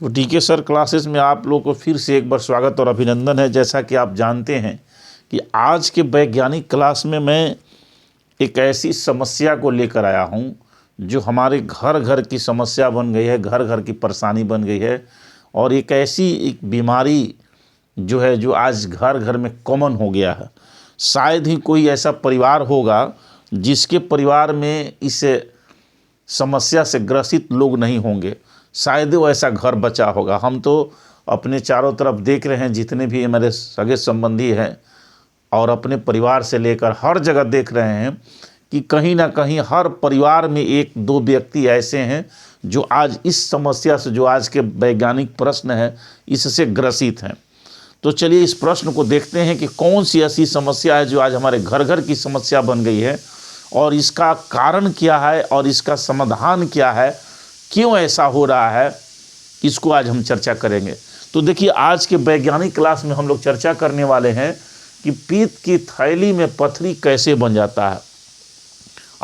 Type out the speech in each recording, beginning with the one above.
तो DK sir classes में आप लोगों को फिर से एक बार स्वागत और अभिनंदन है। जैसा कि आप जानते हैं कि आज के वैज्ञानिक क्लास में मैं एक ऐसी समस्या को लेकर आया हूं जो हमारे घर घर की समस्या बन गई है, घर घर की परेशानी बन गई है। और एक ऐसी एक बीमारी जो है जो आज घर घर में कॉमन हो गया है। शायद ही कोई ऐसा परिवार होगा जिसके परिवार में इस समस्या से ग्रसित लोग नहीं होंगे। शायद वो ऐसा घर बचा होगा। हम तो अपने चारों तरफ देख रहे हैं, जितने भी हमारे सगे संबंधी हैं और अपने परिवार से लेकर हर जगह देख रहे हैं कि कहीं ना कहीं हर परिवार में एक दो व्यक्ति ऐसे हैं जो आज इस समस्या से, जो आज के वैज्ञानिक प्रश्न है, इससे ग्रसित हैं। तो चलिए इस प्रश्न को देखते हैं कि कौन सी ऐसी समस्या है जो आज हमारे घर घर की समस्या बन गई है और इसका कारण क्या है और इसका समाधान क्या है, क्यों ऐसा हो रहा है, इसको आज हम चर्चा करेंगे। तो देखिए आज के वैज्ञानिक क्लास में हम लोग चर्चा करने वाले हैं कि पित्त की थैली में पथरी कैसे बन जाता है।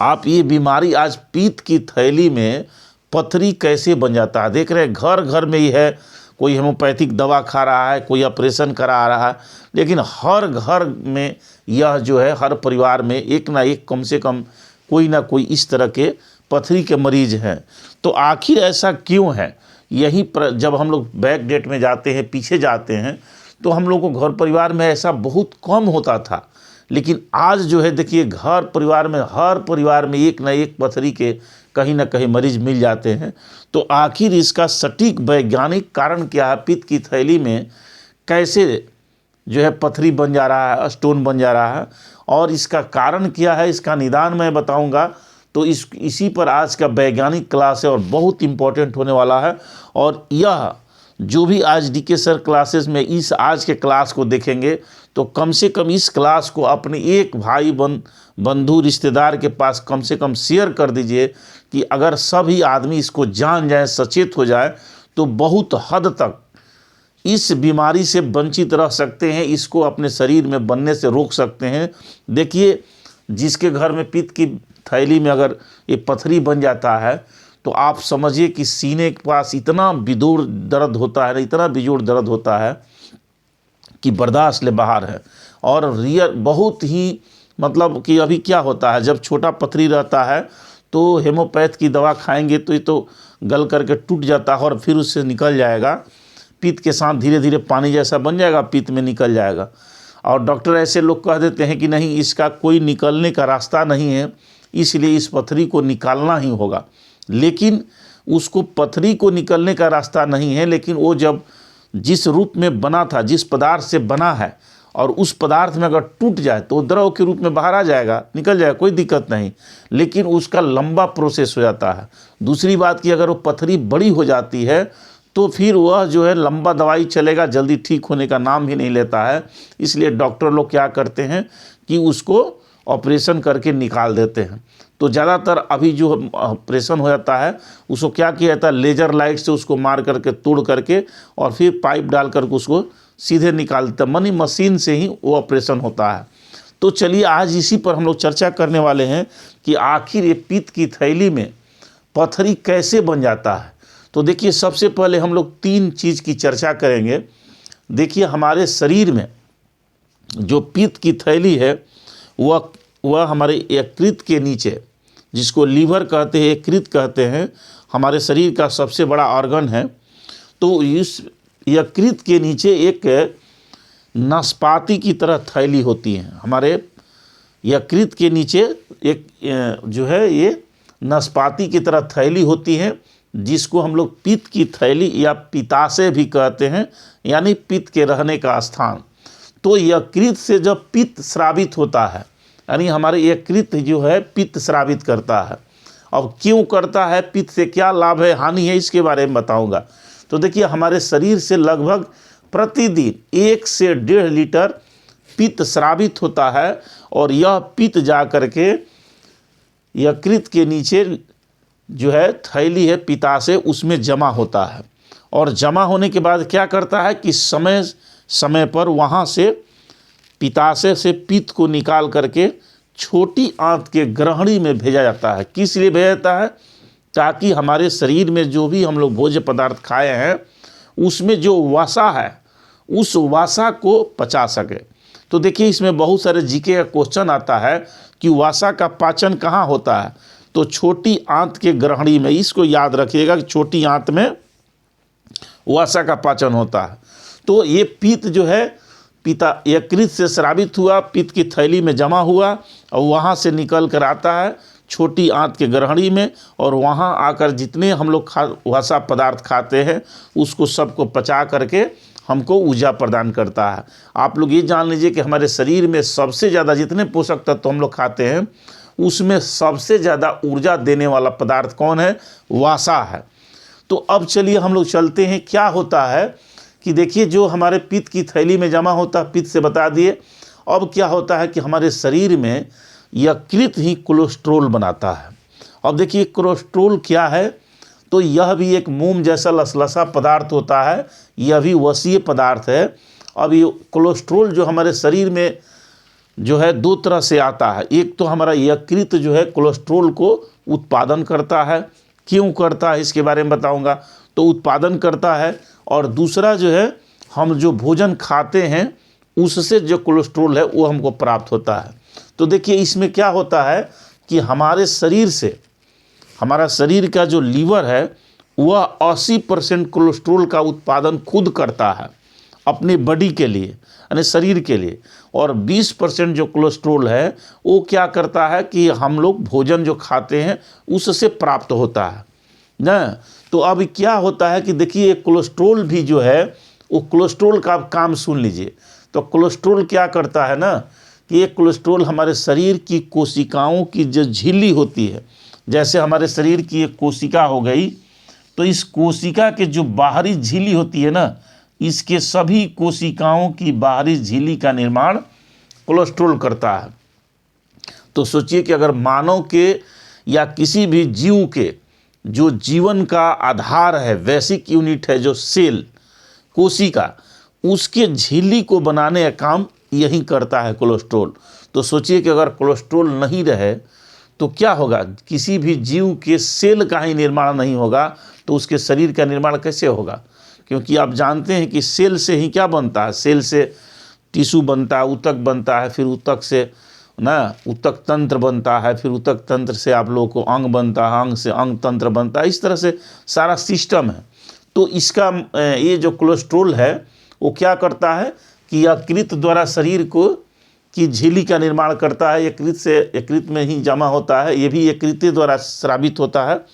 आप ये बीमारी आज पित्त की थैली में पथरी कैसे बन जाता है देख रहे हैं। घर घर में ही है, कोई होम्योपैथिक दवा खा रहा है, कोई ऑपरेशन करा रहा है, लेकिन हर घर में यह जो है, हर परिवार में एक ना एक कम से कम कोई ना कोई इस तरह के पथरी के मरीज हैं। तो आखिर ऐसा क्यों है? यही जब हम लोग बैक डेट में जाते हैं, पीछे जाते हैं, तो हम लोग को घर परिवार में ऐसा बहुत कम होता था। लेकिन आज जो है देखिए, घर परिवार में हर परिवार में एक ना एक पथरी के कहीं ना कहीं मरीज मिल जाते हैं। तो आखिर इसका सटीक वैज्ञानिक कारण क्या है? पित्त की थैली में कैसे जो है पथरी बन जा रहा है, स्टोन बन जा रहा है, और इसका कारण क्या है, इसका निदान मैं बताऊंगा। तो इसी पर आज का वैज्ञानिक क्लास है और बहुत इम्पोर्टेंट होने वाला है। और यह जो भी आज डीके सर क्लासेस में इस आज के क्लास को देखेंगे, तो कम से कम इस क्लास को अपने एक भाई बंधु रिश्तेदार के पास कम से कम शेयर कर दीजिए कि अगर सभी आदमी इसको जान जाए, सचेत हो जाए, तो बहुत हद तक इस बीमारी से वंचित रह सकते हैं, इसको अपने शरीर में बनने से रोक सकते हैं। देखिए जिसके घर में पित्त की थैली में अगर ये पथरी बन जाता है, तो आप समझिए कि सीने के पास इतना बेजोड़ दर्द होता है, इतना बेजोड़ दर्द होता है कि बर्दाश्त ले बाहर है। और रियल बहुत ही मतलब कि अभी क्या होता है, जब छोटा पथरी रहता है तो हेमोपैथ की दवा खाएंगे तो ये तो गल करके टूट जाता है और फिर उससे निकल जाएगा, पित्त के साथ धीरे धीरे पानी जैसा बन जाएगा, पित्त में निकल जाएगा। और डॉक्टर ऐसे लोग कह देते हैं कि नहीं, इसका कोई निकलने का रास्ता नहीं है, इसलिए इस पथरी को निकालना ही होगा। लेकिन उसको पथरी को निकलने का रास्ता नहीं है, लेकिन वो जब जिस रूप में बना था, जिस पदार्थ से बना है, और उस पदार्थ में अगर टूट जाए तो द्रव के रूप में बाहर आ जाएगा, निकल जाएगा, कोई दिक्कत नहीं। लेकिन उसका लंबा प्रोसेस हो जाता है। दूसरी बात कि अगर वो पथरी बड़ी हो जाती है तो फिर वह जो है लंबा दवाई चलेगा, जल्दी ठीक होने का नाम भी नहीं लेता है। इसलिए डॉक्टर लोग क्या करते हैं कि उसको ऑपरेशन करके निकाल देते हैं। तो ज़्यादातर अभी जो ऑपरेशन हो जाता है उसको क्या किया जाता है, लेज़र लाइट से उसको मार करके, तोड़ करके, और फिर पाइप डाल करके उसको सीधे निकाल देते हैं। मनी मशीन से ही वो ऑपरेशन होता है। तो चलिए आज इसी पर हम लोग चर्चा करने वाले हैं कि आखिर ये पित्त की थैली में पथरी कैसे बन जाता है। तो देखिए सबसे पहले हम लोग 3 चीज़ की चर्चा करेंगे। देखिए हमारे शरीर में जो पित्त की थैली है वह हमारे यकृत के नीचे, जिसको लीवर कहते हैं, यकृत कहते हैं, हमारे शरीर का सबसे बड़ा ऑर्गन है। तो इस यकृत के नीचे एक नाशपाती की तरह थैली होती है। हमारे यकृत के नीचे एक जो है ये नाशपाती की तरह थैली होती है, जिसको हम लोग पित्त की थैली या पित्ताशय भी कहते हैं, यानी पित्त के रहने का स्थान। तो यकृत से जब पित्त स्रावित होता है, यानी हमारे यकृत जो है पित्त स्रावित करता है। अब क्यों करता है, पित्त से क्या लाभ है, हानि है, इसके बारे में बताऊंगा। तो देखिए हमारे शरीर से लगभग प्रतिदिन 1 से 1.5 लीटर पित्त स्रावित होता है, और यह पित्त जा करके यकृत के नीचे जो है थैली है पित्ताशय, उसमें जमा होता है। और जमा होने के बाद क्या करता है कि समय समय पर वहाँ से पित्ताशय से पित्त को निकाल करके छोटी आंत के ग्रहणी में भेजा जाता है। किस लिए भेजा जाता है? ताकि हमारे शरीर में जो भी हम लोग भोज्य पदार्थ खाए हैं उसमें जो वसा है उस वसा को पचा सके। तो देखिए इसमें बहुत सारे जीके का क्वेश्चन आता है कि वसा का पाचन कहाँ होता है, तो छोटी आंत के ग्रहणी में। इसको याद रखिएगा कि छोटी आंत में वसा का पाचन होता है। तो ये पित्त जो है पिता यकृत से स्रावित हुआ, पित्त की थैली में जमा हुआ और वहाँ से निकल कर आता है छोटी आंत के ग्रहणी में, और वहाँ आकर जितने हम लोग वसा पदार्थ खाते हैं उसको सबको पचा करके हमको ऊर्जा प्रदान करता है। आप लोग ये जान लीजिए कि हमारे शरीर में सबसे ज़्यादा जितने पोषक तत्व हम लोग खाते हैं उसमें सबसे ज़्यादा ऊर्जा देने वाला पदार्थ कौन है, वसा है। तो अब चलिए हम लोग चलते हैं। क्या होता है कि देखिए जो हमारे पित्त की थैली में जमा होता है, पित्त से बता दिए। अब क्या होता है कि हमारे शरीर में यकृत ही कोलेस्ट्रोल बनाता है। अब देखिए कोलेस्ट्रोल क्या है, तो यह भी एक मोम जैसा लसलसा पदार्थ होता है, यह भी वसीय पदार्थ है। अब ये कोलेस्ट्रोल जो हमारे शरीर में जो है दो तरह से आता है। एक तो हमारा यकृत जो है कोलेस्ट्रोल को उत्पादन करता है, क्यों करता है इसके बारे में बताऊंगा। तो उत्पादन करता है, और दूसरा जो है हम जो भोजन खाते हैं उससे जो कोलेस्ट्रोल है वो हमको प्राप्त होता है। तो देखिए इसमें क्या होता है कि हमारे शरीर से, हमारा शरीर का जो लीवर है वह 80% कोलेस्ट्रोल का उत्पादन खुद करता है अपने बॉडी के लिए, यानी शरीर के लिए, और 20% जो कोलेस्ट्रोल है वो क्या करता है कि हम लोग भोजन जो खाते हैं उससे प्राप्त होता है ना। तो अब क्या होता है कि देखिए कोलेस्ट्रोल भी जो है वो कोलेस्ट्रोल का आप काम सुन लीजिए। तो कोलेस्ट्रोल क्या करता है ना कि ये कोलेस्ट्रोल हमारे शरीर की कोशिकाओं की जो झिल्ली होती है, जैसे हमारे शरीर की एक कोशिका हो गई, तो इस कोशिका के जो बाहरी झिल्ली होती है ना, इसके सभी कोशिकाओं की बाहरी झिल्ली का निर्माण कोलेस्ट्रोल करता है। तो सोचिए कि अगर मानव के या किसी भी जीव के जो जीवन का आधार है, बेसिक यूनिट है जो सेल, कोशिका, उसके झिल्ली को बनाने का काम यही करता है कोलेस्ट्रोल। तो सोचिए कि अगर कोलेस्ट्रोल नहीं रहे तो क्या होगा, किसी भी जीव के सेल का ही निर्माण नहीं होगा, तो उसके शरीर का निर्माण कैसे होगा। क्योंकि आप जानते हैं कि सेल से ही क्या बनता है, सेल से टिश्यू बनता है, ऊतक बनता है, फिर ऊतक से ना ऊतक तंत्र बनता है, फिर ऊतक तंत्र से आप लोगों को अंग बनता है, अंग से अंग तंत्र बनता है, इस तरह से सारा सिस्टम है। तो इसका ये जो कोलेस्ट्रोल है वो क्या करता है कि यकृत द्वारा शरीर को की झिल्ली का निर्माण करता है, यकृत में ही जमा होता है, ये भी यकृत द्वारा स्रावित होता है,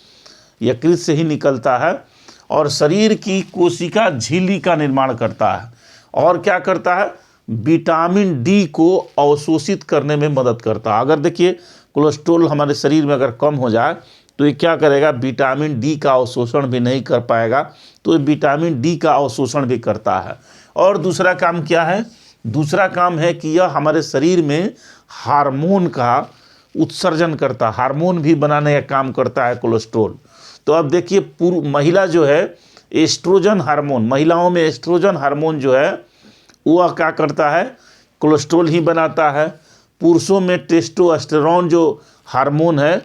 यकृत से ही निकलता है, और शरीर की कोशिका झिल्ली का निर्माण करता है। और क्या करता है, विटामिन डी को अवशोषित करने में मदद करता है। अगर देखिए कोलेस्ट्रोल हमारे शरीर में अगर कम हो जाए तो ये क्या करेगा, विटामिन डी का अवशोषण भी नहीं कर पाएगा, तो ये विटामिन डी का अवशोषण भी करता है। और दूसरा काम क्या है, दूसरा काम है कि यह हमारे शरीर में हार्मोन का उत्सर्जन करता है, हार्मोन भी बनाने का काम करता है कोलेस्ट्रोल। तो अब देखिए महिला जो है एस्ट्रोजन हार्मोन, महिलाओं में एस्ट्रोजन हार्मोन जो है वह क्या करता है, कोलेस्ट्रोल ही बनाता है। पुरुषों में टेस्टोस्टेरोन जो हार्मोन है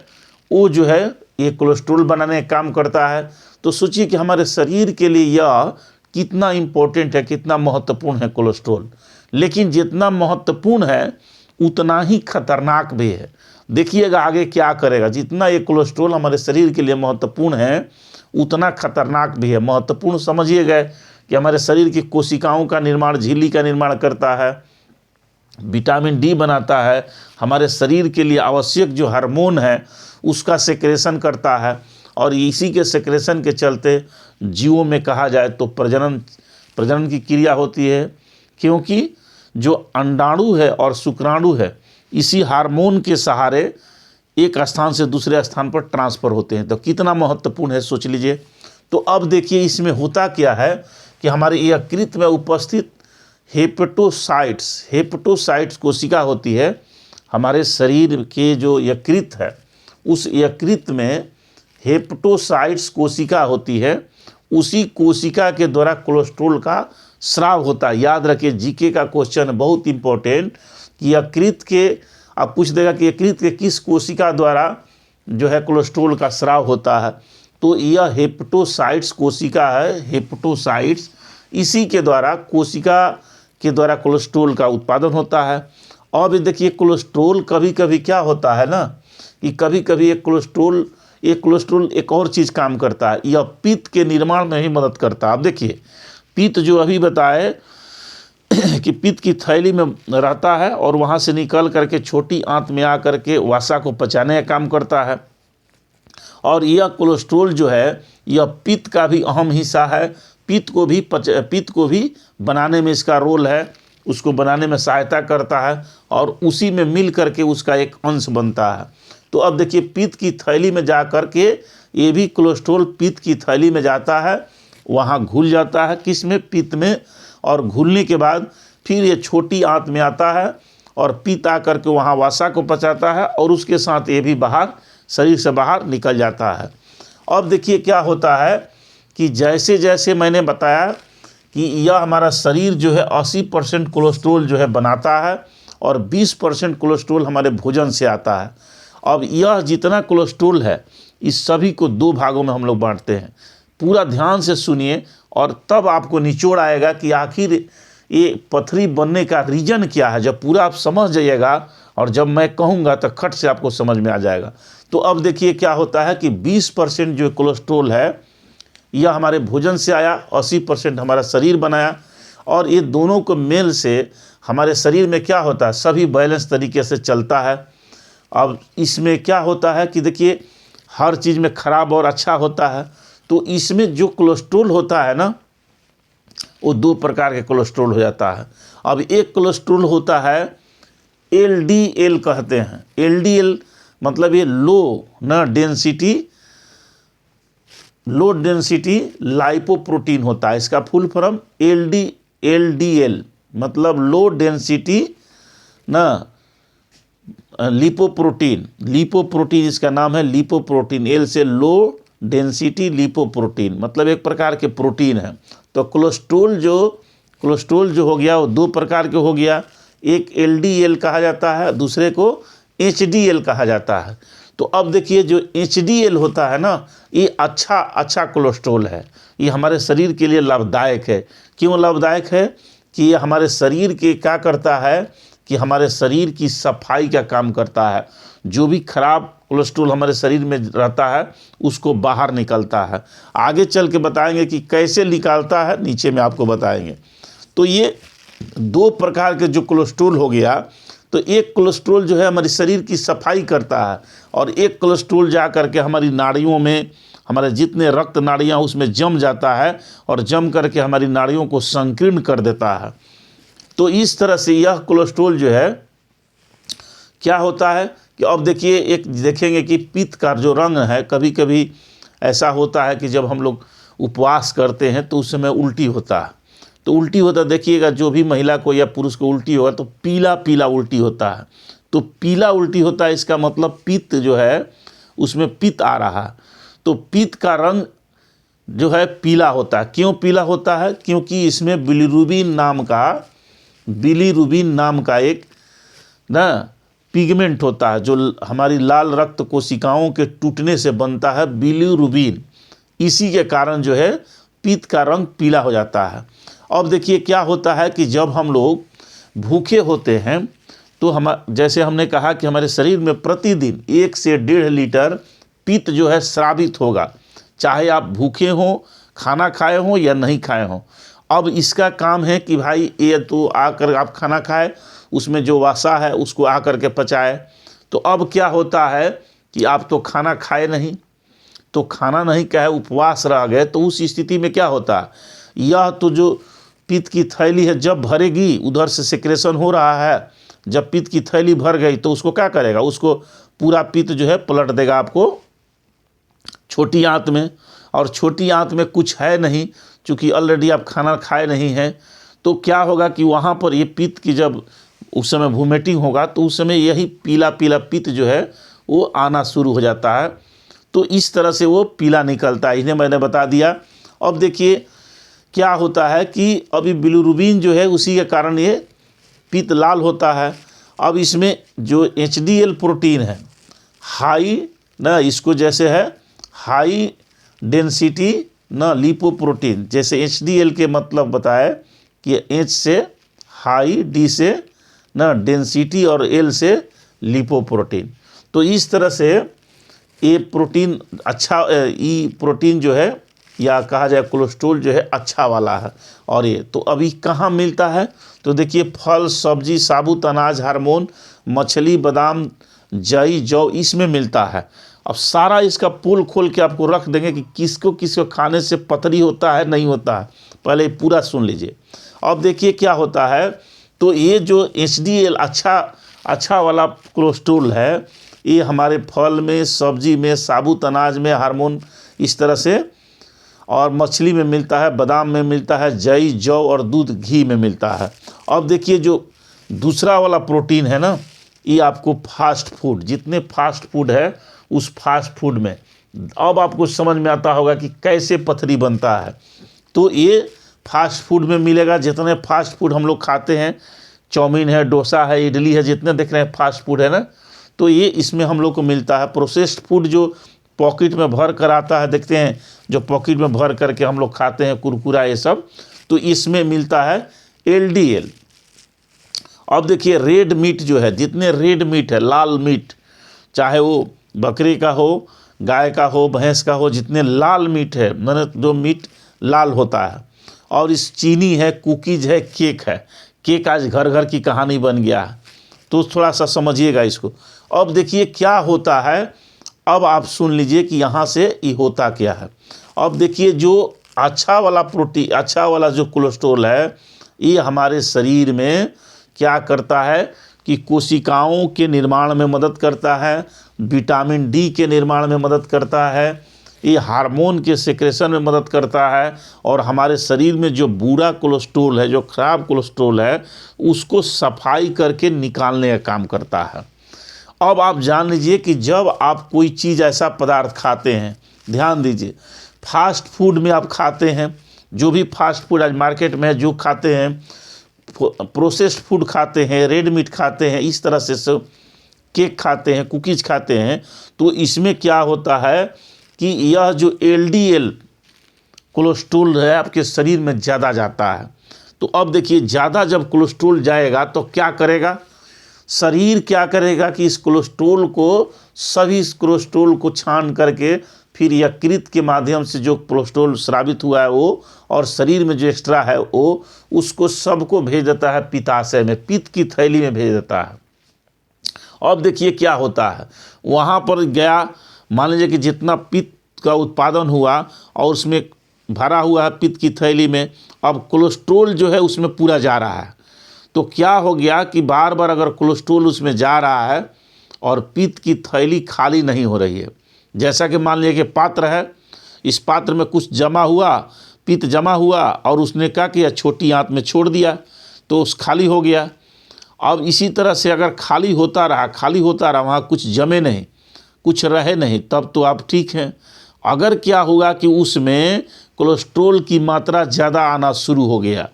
वो जो है ये कोलेस्ट्रोल बनाने का काम करता है। तो सोचिए कि हमारे शरीर के लिए यह कितना इम्पोर्टेंट है, कितना महत्वपूर्ण है कोलेस्ट्रोल। लेकिन जितना महत्वपूर्ण है उतना ही खतरनाक भी है। देखिएगा आगे क्या करेगा, जितना ये कोलेस्ट्रोल हमारे शरीर के लिए महत्वपूर्ण है उतना खतरनाक भी है। महत्वपूर्ण समझिएगा कि हमारे शरीर की कोशिकाओं का निर्माण, झिल्ली का निर्माण करता है, विटामिन डी बनाता है, हमारे शरीर के लिए आवश्यक जो हार्मोन है उसका सेक्रेशन करता है, और इसी के सेक्रेशन के चलते जीवों में कहा जाए तो प्रजनन की क्रिया होती है, क्योंकि जो अंडाणु है और शुक्राणु है इसी हार्मोन के सहारे एक स्थान से दूसरे स्थान पर ट्रांसफ़र होते हैं। तो कितना महत्वपूर्ण है सोच लीजिए। तो अब देखिए इसमें होता क्या है कि हमारे यकृत में उपस्थित हेपेटोसाइट्स कोशिका होती है। हमारे शरीर के जो यकृत है उस यकृत में हेपेटोसाइट्स कोशिका होती है, उसी कोशिका के द्वारा कोलेस्ट्रोल का स्राव होता है। याद रखिए जीके का क्वेश्चन बहुत इंपॉर्टेंट कि यकृत के, आप पूछ देगा कि यकृत के किस कोशिका द्वारा जो है कोलेस्ट्रोल का स्राव होता है। तो यह हेपेटोसाइट्स कोशिका है, हेपेटोसाइट्स, इसी के द्वारा कोशिका के द्वारा कोलेस्ट्रोल का उत्पादन होता है। और भी देखिए कोलेस्ट्रोल कभी कभी क्या होता है ना कि कभी कभी एक कोलेस्ट्रोल एक और चीज़ काम करता है, यह पित्त के निर्माण में भी मदद करता है। आप देखिए पित्त जो अभी बताए कि पित्त की थैली में रहता है और वहाँ से निकल करके छोटी आंत में आकर के वसा को पचाने का काम करता है। और यह कोलेस्ट्रोल जो है यह पित्त का भी अहम हिस्सा है, पित्त को भी बनाने में इसका रोल है, उसको बनाने में सहायता करता है और उसी में मिल करके उसका एक अंश बनता है। तो अब देखिए पित्त की थैली में जा कर के ये भी कोलेस्ट्रोल पित्त की थैली में जाता है, वहाँ घुल जाता है, किस में, पित्त में, और घुलने के बाद फिर ये छोटी आंत में आता है और पित्त आकर के वहाँ वसा को पचाता है और उसके साथ ये भी बाहर शरीर से बाहर निकल जाता है। अब देखिए क्या होता है कि जैसे जैसे मैंने बताया कि यह हमारा शरीर जो है 80% कोलेस्ट्रोल जो है बनाता है और 20% कोलेस्ट्रोल हमारे भोजन से आता है। अब यह जितना कोलेस्ट्रोल है इस सभी को 2 भागों में हम लोग बांटते हैं। पूरा ध्यान से सुनिए और तब आपको निचोड़ आएगा कि आखिर ये पथरी बनने का रीज़न क्या है। जब पूरा आप समझ जाइएगा और जब मैं कहूँगा तो खट से आपको समझ में आ जाएगा। तो अब देखिए क्या होता है कि 20% जो कोलेस्ट्रोल है यह हमारे भोजन से आया, 80% हमारा शरीर बनाया, और ये दोनों को मेल से हमारे शरीर में क्या होता है, सभी बैलेंस तरीके से चलता है। अब इसमें क्या होता है कि देखिए हर चीज़ में खराब और अच्छा होता है। तो इसमें जो कोलेस्ट्रोल होता है ना वो 2 प्रकार के कोलेस्ट्रोल हो जाता है। अब एक कोलेस्ट्रोल होता है LDL कहते हैं। LDL मतलब ये लो डेंसिटी लाइपोप्रोटीन होता है। इसका फुल फॉर्म LDL मतलब लो डेंसिटी लिपोप्रोटीन इसका नाम है, लिपोप्रोटीन। एल से लो डेंसिटी लिपोप्रोटीन मतलब एक प्रकार के प्रोटीन है। तो कोलेस्ट्रोल जो हो गया वो 2 प्रकार के हो गया, एक LDL कहा जाता है, दूसरे को HDL कहा जाता है। तो अब देखिए जो HDL होता है ना ये अच्छा कोलेस्ट्रोल है, ये हमारे शरीर के लिए लाभदायक है। क्यों लाभदायक है कि ये हमारे शरीर के क्या करता है कि हमारे शरीर की सफाई का काम करता है। जो भी खराब कोलेस्ट्रोल हमारे शरीर में रहता है उसको बाहर निकलता है। आगे चल के बताएंगे कि कैसे निकालता है, नीचे में आपको बताएंगे। तो ये 2 प्रकार के जो कोलेस्ट्रोल हो गया, तो एक कोलेस्ट्रोल जो है हमारे शरीर की सफाई करता है और एक कोलेस्ट्रोल जा करके हमारी नाड़ियों में, हमारे जितने रक्त नाड़ियाँ उसमें जम जाता है और जम करके हमारी नाड़ियों को संकीर्ण कर देता है। तो इस तरह से यह कोलेस्ट्रोल जो है क्या होता है कि अब देखिए एक देखेंगे कि पित्त का जो रंग है, कभी कभी ऐसा होता है कि जब हम लोग उपवास करते हैं तो उस समय उल्टी होता है। तो उल्टी होता देखिएगा, जो भी महिला को या पुरुष को उल्टी होगा तो पीला पीला उल्टी होता है। तो पीला उल्टी होता है, इसका मतलब पित्त जो है उसमें पित्त आ रहा है। तो पित्त का रंग जो है पीला होता है। क्यों पीला होता है? क्योंकि इसमें बिलीरुबिन नाम का एक पिगमेंट होता है जो हमारी लाल रक्त कोशिकाओं के टूटने से बनता है, बिलीरुबिन। इसी के कारण जो है पित्त का रंग पीला हो जाता है। अब देखिए क्या होता है कि जब हम लोग भूखे होते हैं तो जैसे हमने कहा कि हमारे शरीर में प्रतिदिन 1 से 1.5 लीटर पित्त जो है स्रावित होगा, चाहे आप भूखे हों, खाना खाए हों या नहीं खाए हों। अब इसका काम है कि भाई ये तो आकर आप खाना खाए, उसमें जो वसा है उसको आकर के पचाए। तो अब क्या होता है कि आप तो खाना खाए नहीं, तो खाना नहीं खाए, उपवास रह गए, तो उस स्थिति में क्या होता है, यह तो जो पित्त की थैली है जब भरेगी, उधर से सिक्रेशन हो रहा है, जब पित्त की थैली भर गई तो उसको क्या करेगा, उसको पूरा पित्त जो है पलट देगा आपको छोटी आंत में। और छोटी आंत में कुछ है नहीं, चूँकि ऑलरेडी आप खाना खाए नहीं हैं, तो क्या होगा कि वहाँ पर ये पित्त की जब उस समय वोमिटिंग होगा तो उस समय यही पीला पीला पित्त जो है वो आना शुरू हो जाता है। तो इस तरह से वो पीला निकलता है, इन्हें मैंने बता दिया। अब देखिए क्या होता है कि अभी बिलीरुबिन जो है उसी के कारण ये पित्त लाल होता है। अब इसमें जो HDL प्रोटीन है, हाई ना, इसको जैसे है हाई डेंसिटी ना लिपोप्रोटीन, जैसे HDL के मतलब बताए कि H से हाई, D से ना डेंसिटी और L से लिपोप्रोटीन। तो इस तरह से ये प्रोटीन अच्छा, ई प्रोटीन जो है या कहा जाए कोलेस्ट्रॉल जो है अच्छा वाला है। और ये तो अभी कहाँ मिलता है, तो देखिए फल, सब्जी, साबुत अनाज, हार्मोन, मछली, बादाम, जई, जौ, इसमें मिलता है। अब सारा इसका पोल खोल के आपको रख देंगे कि किसको किसको खाने से पथरी होता है, नहीं होता है। पहले पूरा सुन लीजिए। अब देखिए क्या होता है, तो ये जो HDL अच्छा वाला कोलेस्ट्रॉल है, ये हमारे फल में, सब्जी में, साबुत अनाज में, हार्मोन इस तरह से, और मछली में मिलता है, बादाम में मिलता है, जई, जौ और दूध, घी में मिलता है। अब देखिए जो दूसरा वाला प्रोटीन है ना, ये आपको फास्ट फूड, जितने फास्ट फूड है उस फास्ट फूड में, अब आपको समझ में आता होगा कि कैसे पथरी बनता है। तो ये फास्ट फूड में मिलेगा। जितने फास्ट फूड हम लोग खाते हैं, चाउमीन है, डोसा है, इडली है, जितने देख रहे हैं फास्ट फूड है ना, तो ये इसमें हम लोग को मिलता है। प्रोसेस्ड फूड जो पॉकेट में भर कर आता है, देखते हैं जो पॉकेट में भर करके हम लोग खाते हैं, कुरकुरा ये सब, तो इसमें मिलता है LDL। अब देखिए रेड मीट जो है, जितने रेड मीट है, लाल मीट, चाहे वो बकरी का हो, गाय का हो, भैंस का हो, जितने लाल मीट है, मैंने जो मीट लाल होता है, और इस चीनी है, कुकीज है, केक है। केक आज घर घर की कहानी बन गया है, तो थोड़ा सा समझिएगा इसको। अब देखिए क्या होता है, अब आप सुन लीजिए कि यहाँ से ये होता क्या है। अब देखिए जो अच्छा वाला प्रोटीन, अच्छा वाला जो कोलेस्ट्रॉल है, ये हमारे शरीर में क्या करता है कि कोशिकाओं के निर्माण में मदद करता है, विटामिन D के निर्माण में मदद करता है, ये हार्मोन के सिक्रेशन में मदद करता है, और हमारे शरीर में जो बुरा कोलेस्ट्रॉल है, जो खराब कोलेस्ट्रॉल है, उसको सफाई करके निकालने का काम करता है। अब आप जान लीजिए कि जब आप कोई चीज़, ऐसा पदार्थ खाते हैं, ध्यान दीजिए, फास्ट फूड में आप खाते हैं, जो भी फास्ट फूड आज मार्केट में है, जो खाते हैं, प्रोसेस्ड फूड खाते हैं, रेड मीट खाते हैं, इस तरह से सब केक खाते हैं, कुकीज़ खाते हैं, तो इसमें क्या होता है कि यह जो LDL कोलेस्ट्रॉल है आपके शरीर में ज़्यादा जाता है। तो अब देखिए ज़्यादा जब कोलेस्ट्रॉल जाएगा तो क्या करेगा, शरीर क्या करेगा कि इस कोलेस्ट्रॉल को, सभी इस कोलेस्ट्रॉल को छान करके फिर यकृत के माध्यम से जो कोलेस्ट्रॉल स्रावित हुआ है वो, और शरीर में जो एक्स्ट्रा है वो, उसको सबको भेज देता है पित्ताशय में, पित्त की थैली में भेज देता है। अब देखिए क्या होता है, वहाँ पर गया, मान लीजिए कि जितना पित्त का उत्पादन हुआ और उसमें भरा हुआ है पित्त की थैली में, अब कोलेस्ट्रॉल जो है उसमें पूरा जा रहा है। तो क्या हो गया कि बार बार अगर कोलेस्ट्रॉल उसमें जा रहा है और पित्त की थैली खाली नहीं हो रही है, जैसा कि मान लीजिए कि पात्र है, इस पात्र में कुछ जमा हुआ, पित्त जमा हुआ, और उसने क्या किया, छोटी आंत में छोड़ दिया, तो उस खाली हो गया। अब इसी तरह से अगर खाली होता रहा, वहाँ कुछ जमे नहीं, कुछ रहे नहीं, तब तो आप ठीक हैं। अगर क्या होगा कि उसमें कोलेस्ट्रॉल की मात्रा ज़्यादा आना शुरू हो गया,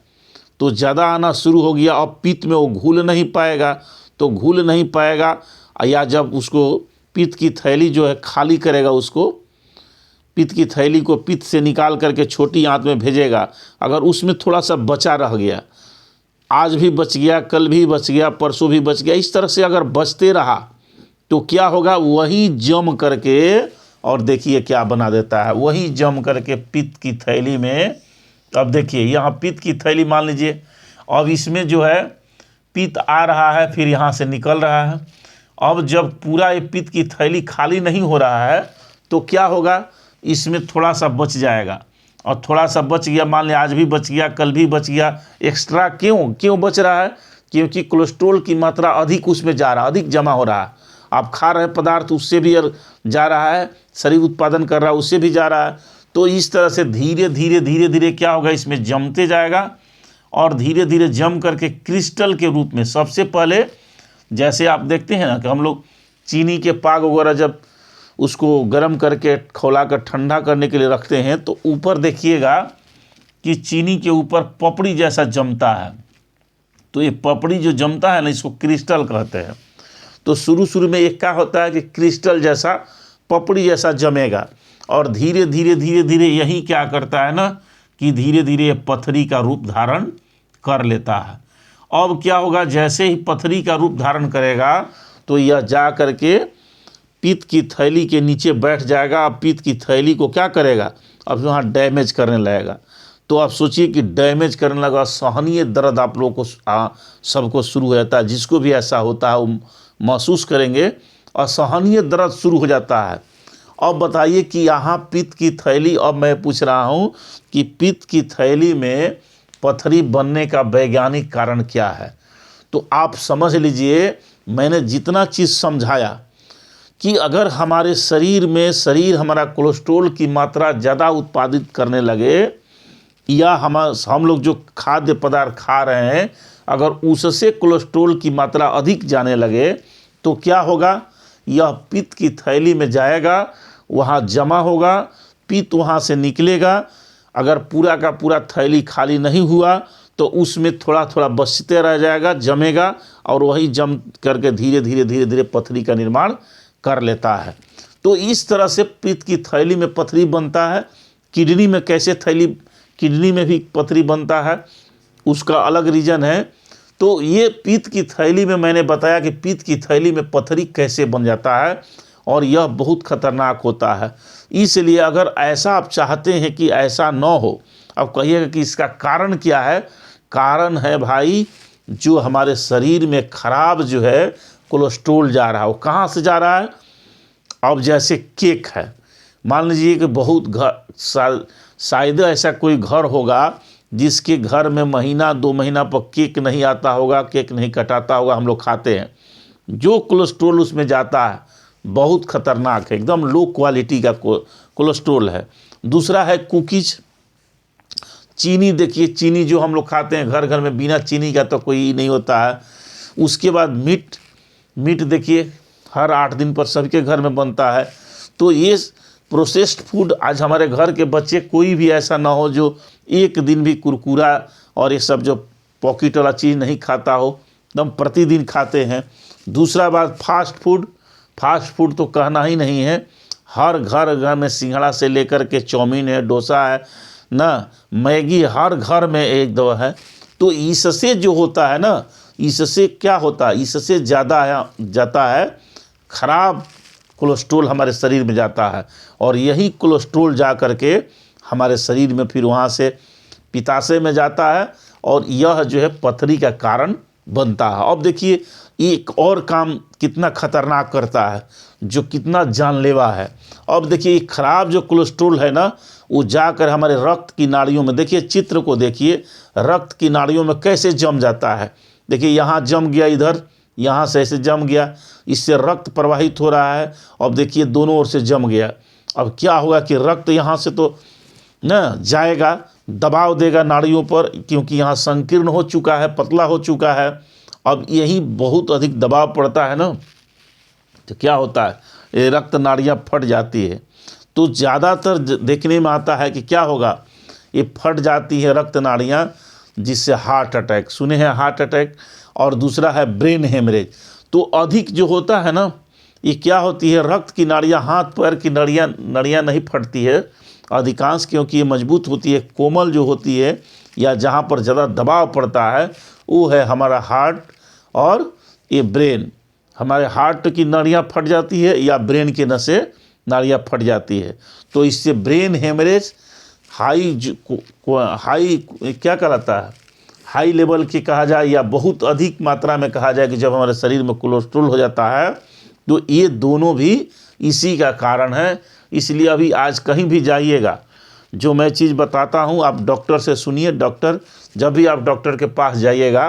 तो ज़्यादा आना शुरू हो गया, अब पित्त में वो घुल नहीं पाएगा, तो घुल नहीं पाएगा, या जब उसको पित्त की थैली जो है खाली करेगा, उसको पित्त की थैली को पित्त से निकाल करके छोटी आंत में भेजेगा, अगर उसमें थोड़ा सा बचा रह गया, आज भी बच गया, कल भी बच गया, परसों भी बच गया, इस तरह से अगर बचते रहा तो क्या होगा, वही जम करके, और देखिए क्या बना देता है, वही जम करके पित्त की थैली में। अब देखिए यहाँ पित्त की थैली मान लीजिए, अब इसमें जो है पित्त आ रहा है, फिर यहाँ से निकल रहा है। अब जब पूरा ये पित्त की थैली खाली नहीं हो रहा है तो क्या होगा, इसमें थोड़ा सा बच जाएगा, और थोड़ा सा बच गया, मान लिया आज भी बच गया, कल भी बच गया, एक्स्ट्रा क्यों बच रहा है, क्योंकि कोलेस्ट्रॉल की मात्रा अधिक उसमें जा रहा है, अधिक जमा हो रहा है। आप खा रहे पदार्थ उससे भी जा रहा है, शरीर उत्पादन कर रहा है उससे भी जा रहा है। तो इस तरह से धीरे धीरे क्या होगा, इसमें जमते जाएगा, और धीरे धीरे जम करके क्रिस्टल के रूप में, सबसे पहले जैसे आप देखते हैं ना कि हम लोग चीनी के पाग वगैरह जब उसको गर्म करके खौला कर ठंडा करने के लिए रखते हैं, तो ऊपर देखिएगा कि चीनी के ऊपर पपड़ी जैसा जमता है। तो ये पपड़ी जो जमता है ना, इसको क्रिस्टल कहते हैं। तो शुरू में एक क्या होता है कि क्रिस्टल जैसा पपड़ी जैसा जमेगा और धीरे धीरे धीरे धीरे यही क्या करता है ना कि धीरे धीरे पथरी का रूप धारण कर लेता है। अब क्या होगा, जैसे ही पथरी का रूप धारण करेगा तो यह जा करके पित्त की थैली के नीचे बैठ जाएगा। अब पित्त की थैली को क्या करेगा, अब वहाँ डैमेज करने लगेगा। तो आप सोचिए कि डैमेज करने लगा, सहनीय दर्द आप लोगों को सबको शुरू हो जाता है। जिसको भी ऐसा होता है वो महसूस करेंगे, असहनीय दर्द शुरू हो जाता है। अब बताइए कि यहाँ पित्त की थैली, अब मैं पूछ रहा हूँ कि पित्त की थैली में पथरी बनने का वैज्ञानिक कारण क्या है। तो आप समझ लीजिए, मैंने जितना चीज़ समझाया कि अगर हमारे शरीर हमारा कोलेस्ट्रॉल की मात्रा ज़्यादा उत्पादित करने लगे, या हम लोग जो खाद्य पदार्थ खा रहे हैं अगर उससे कोलेस्ट्रॉल की मात्रा अधिक जाने लगे तो क्या होगा, यह पित्त की थैली में जाएगा, वहाँ जमा होगा, पित्त वहाँ से निकलेगा। अगर पूरा का पूरा थैली खाली नहीं हुआ तो उसमें थोड़ा थोड़ा बचते रह जाएगा, जमेगा, और वही जम करके धीरे धीरे धीरे धीरे पथरी का निर्माण कर लेता है। तो इस तरह से पित्त की थैली में पथरी बनता है। किडनी में कैसे किडनी में भी पथरी बनता है, उसका अलग रीज़न है। तो ये पित्त की थैली में मैंने बताया कि पित्त की थैली में पथरी कैसे बन जाता है, और यह बहुत खतरनाक होता है। इसलिए अगर ऐसा आप चाहते हैं कि ऐसा न हो, अब कहिएगा कि इसका कारण क्या है। कारण है भाई, जो हमारे शरीर में खराब जो है कोलेस्ट्रॉल जा रहा है, वो कहाँ से जा रहा है। अब जैसे केक है, मान लीजिए कि बहुत घर, शायद ऐसा कोई घर होगा जिसके घर में महीना 2 महीना पर केक नहीं आता होगा, केक नहीं कटाता होगा, हम लोग खाते हैं। जो कोलेस्ट्रॉल उसमें जाता है बहुत खतरनाक है, एकदम लो क्वालिटी का कोलेस्ट्रॉल है। दूसरा है कुकीज, चीनी। देखिए चीनी जो हम लोग खाते हैं घर घर में, बिना चीनी का तो कोई नहीं होता है। उसके बाद मीट देखिए हर 8 दिन पर सबके घर में बनता है। तो ये प्रोसेस्ड फूड, आज हमारे घर के बच्चे कोई भी ऐसा ना हो जो एक दिन भी कुरकुरा और ये सब जो पॉकेट वाला चीज़ नहीं खाता हो, एकदम प्रतिदिन खाते हैं। दूसरा बात फास्ट फूड तो कहना ही नहीं है। हर घर में सिंघड़ा से लेकर के चाउमीन है, डोसा है ना, मैगी हर घर में एक दो है। तो इससे जो होता है ना, इससे क्या होता है, इससे ज़्यादा जाता है खराब कोलेस्ट्रॉल हमारे शरीर में जाता है, और यही कोलेस्ट्रॉल जा करके हमारे शरीर में फिर वहाँ से पित्ताशय में जाता है, और यह जो है पथरी का कारण बनता है। अब देखिए एक और काम कितना खतरनाक करता है, जो कितना जानलेवा है। अब देखिए खराब जो कोलेस्ट्रॉल है ना, वो जाकर हमारे रक्त की नाड़ियों में, देखिए चित्र को देखिए, रक्त की नाड़ियों में कैसे जम जाता है। देखिए यहाँ जम गया, इधर यहाँ से ऐसे जम गया, इससे रक्त प्रवाहित हो रहा है। अब देखिए दोनों ओर से जम गया। अब क्या होगा कि रक्त यहाँ से तो न जाएगा, दबाव देगा नाड़ियों पर, क्योंकि यहाँ संकीर्ण हो चुका है, पतला हो चुका है। अब यही बहुत अधिक दबाव पड़ता है ना, तो क्या होता है, ये रक्त नाड़ियाँ फट जाती है। तो ज़्यादातर देखने में आता है कि क्या होगा, ये फट जाती है रक्त नाड़ियाँ, जिससे हार्ट अटैक, सुने हैं हार्ट अटैक, और दूसरा है ब्रेन हेमरेज। तो अधिक जो होता है ना, ये क्या होती है, रक्त की नाड़ियाँ, हाथ पैर की नाड़ियाँ नहीं फटती है अधिकांश, क्योंकि ये मजबूत होती है। कोमल जो होती है या जहाँ पर ज़्यादा दबाव पड़ता है वो है हमारा हार्ट और ये ब्रेन। हमारे हार्ट की नाड़ियाँ फट जाती है या ब्रेन के नसें नाड़ियाँ फट जाती है। तो इससे ब्रेन हेमरेज हाई क्या कहलाता है, हाई लेवल की कहा जाए या बहुत अधिक मात्रा में कहा जाए कि जब हमारे शरीर में कोलेस्ट्रॉल हो जाता है, तो ये दोनों भी इसी का कारण है। इसलिए अभी आज कहीं भी जाइएगा, जो मैं चीज़ बताता हूँ आप डॉक्टर से सुनिए। डॉक्टर, जब भी आप डॉक्टर के पास जाइएगा,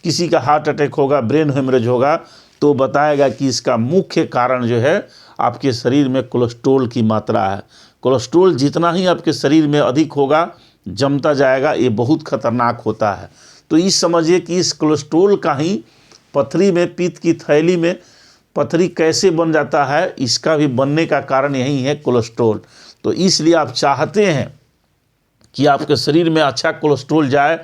किसी का हार्ट अटैक होगा, ब्रेन हेमरेज होगा, तो बताएगा कि इसका मुख्य कारण जो है आपके शरीर में कोलेस्ट्रॉल की मात्रा है। कोलेस्ट्रॉल जितना ही आपके शरीर में अधिक होगा, जमता जाएगा, ये बहुत खतरनाक होता है। तो इस समझिए कि इस कोलेस्ट्रॉल का ही पथरी में, पित्त की थैली में पथरी कैसे बन जाता है, इसका भी बनने का कारण यही है कोलेस्ट्रॉल। तो इसलिए आप चाहते हैं कि आपके शरीर में अच्छा कोलेस्ट्रॉल जाए,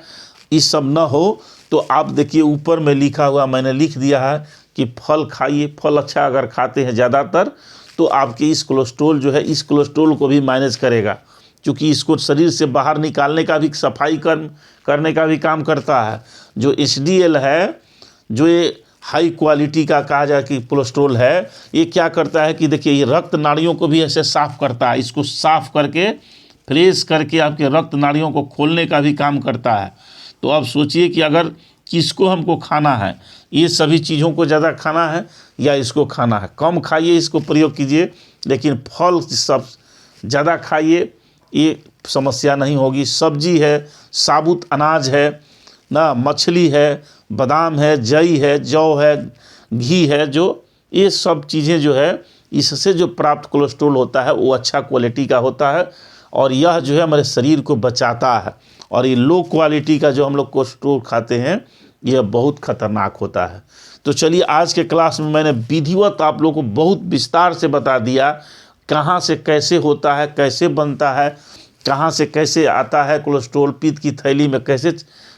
इस सब न हो, तो आप देखिए ऊपर में लिखा हुआ मैंने लिख दिया है कि फल खाइए। फल अच्छा अगर खाते हैं ज़्यादातर, तो आपके इस कोलेस्ट्रोल जो है, इस कोलेस्ट्रोल को भी मैनेज करेगा, क्योंकि इसको शरीर से बाहर निकालने का भी, सफाई करने का भी काम करता है। जो HDL है, जो ये हाई क्वालिटी का कहा जाए कि कोलेस्ट्रोल है, ये क्या करता है कि देखिए ये रक्त नाड़ियों को भी ऐसे साफ़ करता है, इसको साफ़ करके फ्रेश करके आपके रक्त नाड़ियों को खोलने का भी काम करता है। तो अब सोचिए कि अगर किसको हमको खाना है, ये सभी चीज़ों को ज़्यादा खाना है या इसको खाना है, कम खाइए, इसको प्रयोग कीजिए, लेकिन फल सब ज़्यादा खाइए, ये समस्या नहीं होगी। सब्जी है, साबुत अनाज है ना, मछली है, बादाम है, जई है, जौ है, घी है, जो ये सब चीज़ें जो है, इससे जो प्राप्त कोलेस्ट्रॉल होता है वो अच्छा क्वालिटी का होता है, और यह जो है हमारे शरीर को बचाता है। और ये लो क्वालिटी का जो हम लोग कोलेस्ट्रॉल खाते हैं, यह बहुत खतरनाक होता है। तो चलिए, आज के क्लास में मैंने विधिवत आप लोगों को बहुत विस्तार से बता दिया, कहाँ से कैसे होता है, कैसे बनता है, कहाँ से कैसे आता है कोलेस्ट्रॉल, पित्त की थैली में कैसे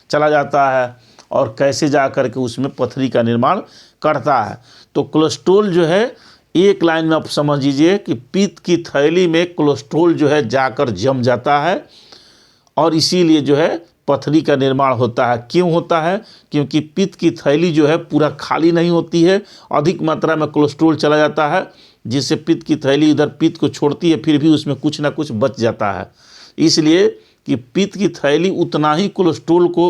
चला जाता है, और कैसे जा कर के उसमें पथरी का निर्माण करता है। तो कोलेस्ट्रॉल जो है, एक लाइन में आप समझ लीजिए कि पित्त की थैली में कोलेस्ट्रॉल जो है जाकर जम जाता है, और इसीलिए जो है पथरी का निर्माण होता है। क्यों होता है? क्योंकि पित्त की थैली जो है पूरा खाली नहीं होती है, अधिक मात्रा में कोलेस्ट्रॉल चला जाता है, जिससे पित्त की थैली इधर पित्त को छोड़ती है, फिर भी उसमें कुछ ना कुछ बच जाता है। इसलिए कि पित्त की थैली उतना ही कोलेस्ट्रॉल को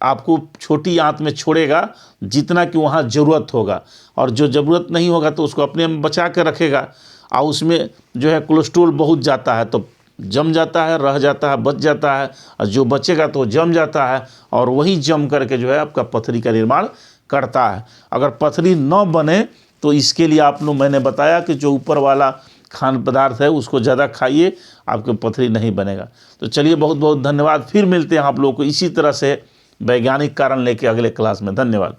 आपको छोटी आंत में छोड़ेगा जितना कि वहाँ ज़रूरत होगा, और जो ज़रूरत नहीं होगा तो उसको अपने में बचा के रखेगा, और उसमें जो है कोलेस्ट्रॉल बहुत जाता है तो जम जाता है, रह जाता है, बच जाता है, और जो बचेगा तो जम जाता है, और वही जम करके जो है आपका पथरी का निर्माण करता है। अगर पथरी न बने तो इसके लिए आप लोग, मैंने बताया कि जो ऊपर वाला खाद्य पदार्थ है उसको ज़्यादा खाइए, आपके पथरी नहीं बनेगा। तो चलिए, बहुत बहुत धन्यवाद। फिर मिलते हैं आप लोगों को इसी तरह से वैज्ञानिक कारण लेके अगले क्लास में। धन्यवाद।